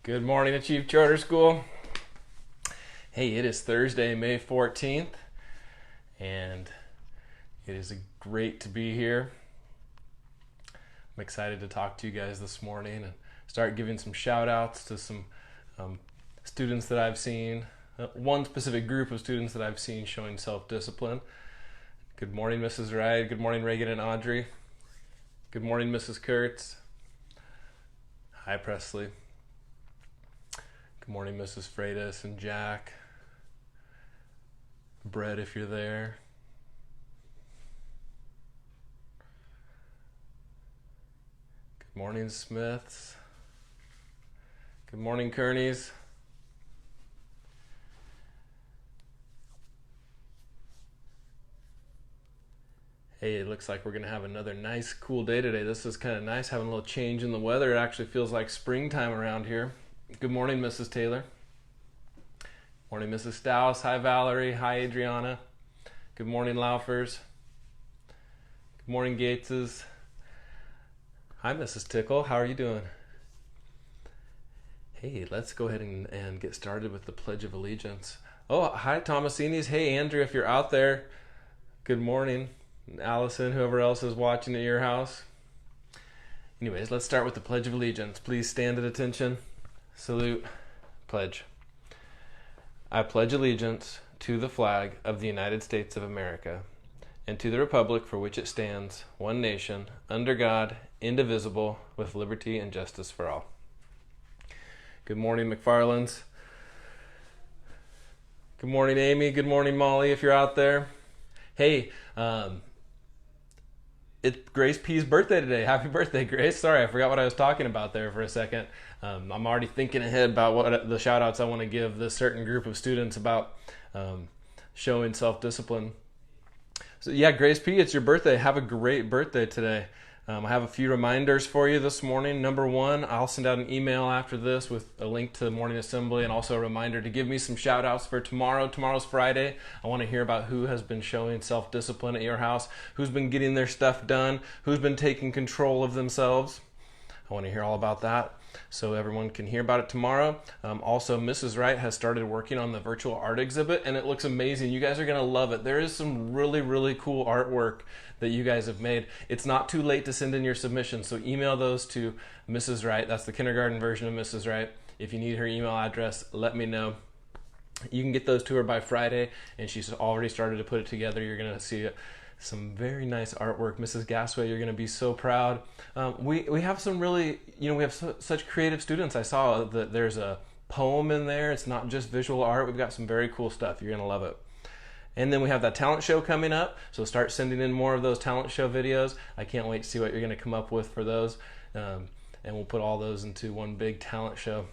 Good morning, Achieve Charter School. Hey, it is Thursday, May 14th, and it is great to be here. I'm excited to talk to you guys this morning and start giving some shout outs to some students that I've seen, one specific group of students that I've seen showing self-discipline. Good morning, Mrs. Wright. Good morning, Reagan and Audrey. Good morning, Mrs. Kurtz. Hi, Presley. Good morning, Mrs. Freitas and Jack. Brett, if you're there. Good morning, Smiths. Good morning, Kearneys. Hey, it looks like we're going to have another nice, cool day today. This is kind of nice, having a little change in the weather. It actually feels like springtime around here. Good morning, Mrs. Taylor. Morning, Mrs. Staus. Hi, Valerie. Hi, Adriana. Good morning, Laufers. Good morning, Gateses. Hi, Mrs. Tickle. How are you doing? Hey, let's go ahead and get started with the Pledge of Allegiance. Oh, hi, Thomasini's. Hey, Andrew, if you're out there, good morning. Allison, whoever else is watching at your house. Anyways, let's start with the Pledge of Allegiance. Please stand at attention. Salute. Pledge. I pledge allegiance to the flag of the United States of America and to the republic for which it stands, one nation, under God, indivisible, with liberty and justice for all. Good morning, McFarlands. Good morning, Amy. Good morning, Molly, if you're out there. Hey, it's Grace P's birthday today. Happy birthday, Grace. Sorry, I forgot what I was talking about there for a second. I'm already thinking ahead about what the shout outs I want to give this certain group of students about showing self-discipline. So yeah, Grace P, it's your birthday. Have a great birthday today. I have a few reminders for you this morning. Number one, I'll send out an email after this with a link to the morning assembly and also a reminder to give me some shout outs for tomorrow. Tomorrow's Friday. I want to hear about who has been showing self-discipline at your house, who's been getting their stuff done, who's been taking control of themselves. I want to hear all about that so everyone can hear about it tomorrow. Also, Mrs. Wright has started working on the virtual art exhibit, and it looks amazing. You guys are going to love it. There is some really, really cool artwork that you guys have made. It's not too late to send in your submissions, so email those to Mrs. Wright. That's the kindergarten version of Mrs. Wright. If you need her email address, let me know. You can get those to her by Friday, and she's already started to put it together. You're going to see some very nice artwork. Mrs. Gasway, you're going to be so proud. We have some really, we have such creative students. I saw that there's a poem in there. It's not just visual art. We've got some very cool stuff. You're going to love it. And then we have that talent show coming up, so start sending in more of those talent show videos. I can't wait to see what you're going to come up with for those, and we'll put all those into one big talent show.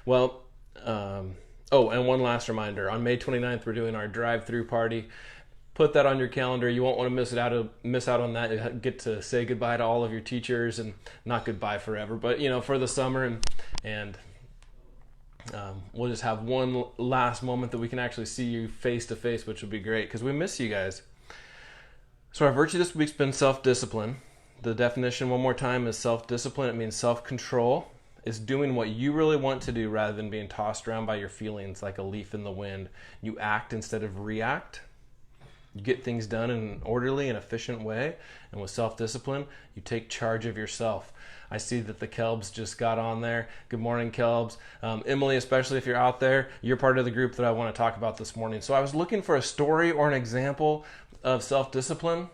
Well, and one last reminder. On May 29th, we're doing our drive-through party. Put that on your calendar. You won't want to miss out on that. You get to say goodbye to all of your teachers, and not goodbye forever, but for the summer, and we'll just have one last moment that we can actually see you face to face, which would be great because we miss you guys. So our virtue this week's been self-discipline. The definition one more time is self-discipline. It means self-control. It's doing what you really want to do rather than being tossed around by your feelings like a leaf in the wind. You act instead of react. You get things done in an orderly and efficient way. And with self-discipline, you take charge of yourself. I see that the Kelbs just got on there. Good morning, Kelbs. Emily, especially if you're out there, you're part of the group that I want to talk about this morning. So I was looking for a story or an example of self-discipline,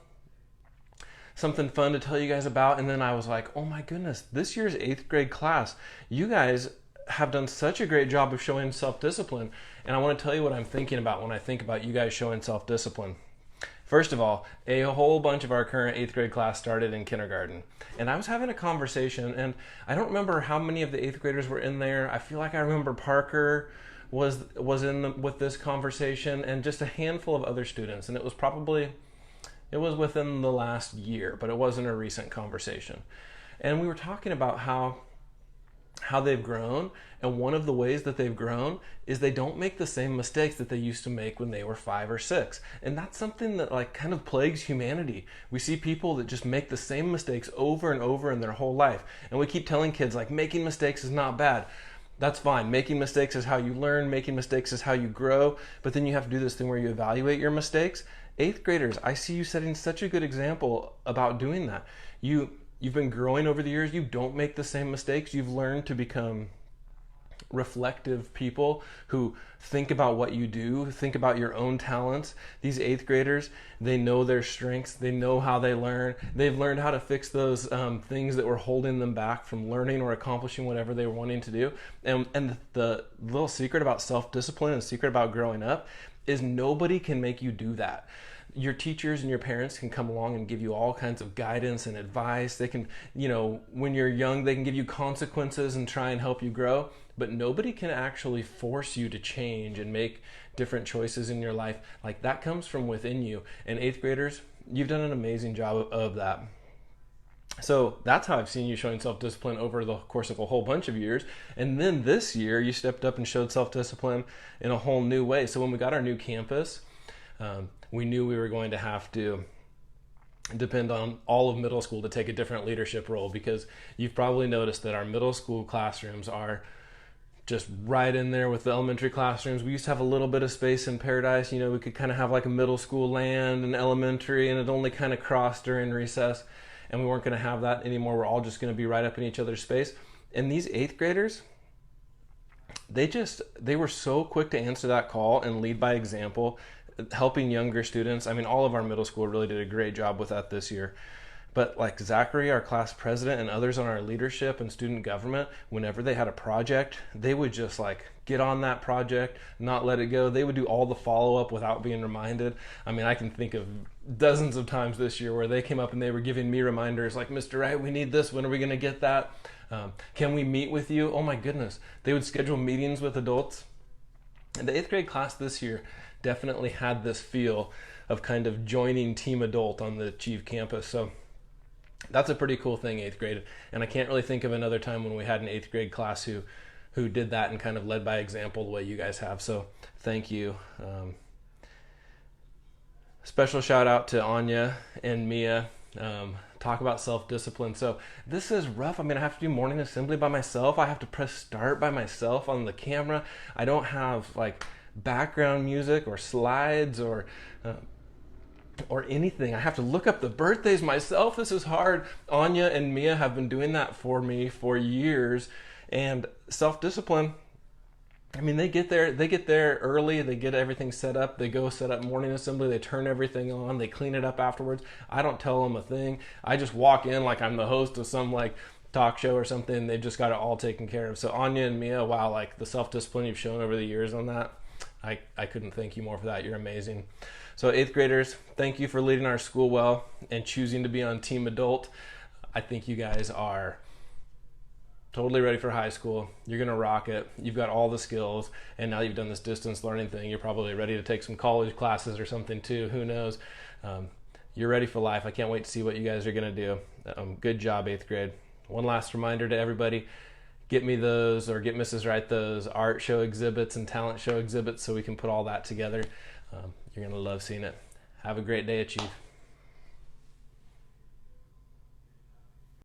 something fun to tell you guys about. And then I was like, oh my goodness, this year's 8th grade class, you guys have done such a great job of showing self-discipline. And I want to tell you what I'm thinking about when I think about you guys showing self-discipline. First of all, a whole bunch of our current 8th grade class started in kindergarten. And I was having a conversation, and I don't remember how many of the 8th graders were in there. I feel like I remember Parker was with this conversation, and just a handful of other students. And it was within the last year, but it wasn't a recent conversation. And we were talking about how how they've grown, and one of the ways that they've grown is they don't make the same mistakes that they used to make when they were 5 or 6. And that's something that like kind of plagues humanity. We see people that just make the same mistakes over and over in their whole life, and we keep telling kids like making mistakes is not bad. That's fine. Making mistakes is how you learn. Making mistakes is how you grow. But then you have to do this thing where you evaluate your mistakes. 8th graders, I see you setting such a good example about doing that. You've been growing over the years. You don't make the same mistakes. You've learned to become reflective people who think about what you do, think about your own talents. These 8th graders, they know their strengths, they know how they learn, they've learned how to fix those things that were holding them back from learning or accomplishing whatever they were wanting to do. And the little secret about self-discipline and secret about growing up is nobody can make you do that. Your teachers and your parents can come along and give you all kinds of guidance and advice. They can, when you're young, they can give you consequences and try and help you grow, but nobody can actually force you to change and make different choices in your life. Like that comes from within you. And 8th graders, you've done an amazing job of that. So that's how I've seen you showing self-discipline over the course of a whole bunch of years. And then this year you stepped up and showed self-discipline in a whole new way. So when we got our new campus, we knew we were going to have to depend on all of middle school to take a different leadership role, because you've probably noticed that our middle school classrooms are just right in there with the elementary classrooms. We used to have a little bit of space in Paradise. We could kind of have like a middle school land and elementary, and it only kind of crossed during recess, and we weren't going to have that anymore. We're all just going to be right up in each other's space. And these 8th graders, they were so quick to answer that call and lead by example, helping younger students. I mean, all of our middle school really did a great job with that this year. But like Zachary, our class president, and others on our leadership and student government, whenever they had a project, they would just like get on that project, not let it go. They would do all the follow-up without being reminded. I mean, I can think of dozens of times this year where they came up and they were giving me reminders like, Mr. Wright, we need this. When are we going to get that? Can we meet with you? Oh my goodness. They would schedule meetings with adults. And the 8th grade class this year definitely had this feel of kind of joining Team Adult on the Achieve campus. So that's a pretty cool thing, 8th grade. And I can't really think of another time when we had an 8th grade class who did that and kind of led by example the way you guys have. So thank you. Special shout out to Anya and Mia. Talk about self-discipline. So this is rough. I mean, I have to do morning assembly by myself. I have to press start by myself on the camera. I don't have like background music or slides or anything. I have to look up the birthdays myself. This is hard. Anya and Mia have been doing that for me for years. And self-discipline, I mean, they get there early, they get everything set up, they go set up morning assembly, they turn everything on, they clean it up afterwards. I don't tell them a thing. I just walk in like I'm the host of some like talk show or something. They've just got it all taken care of. So Anya and Mia, wow, like the self-discipline you've shown over the years on that, I couldn't thank you more for that. You're amazing. So 8th graders, thank you for leading our school well and choosing to be on Team Adult. I think you guys are totally ready for high school. You're going to rock it. You've got all the skills, and now you've done this distance learning thing. You're probably ready to take some college classes or something too. Who knows? You're ready for life. I can't wait to see what you guys are going to do. Good job, 8th grade. One last reminder to everybody, get me those, or get Mrs. Wright those art show exhibits and talent show exhibits so we can put all that together. You're going to love seeing it. Have a great day, Achieve.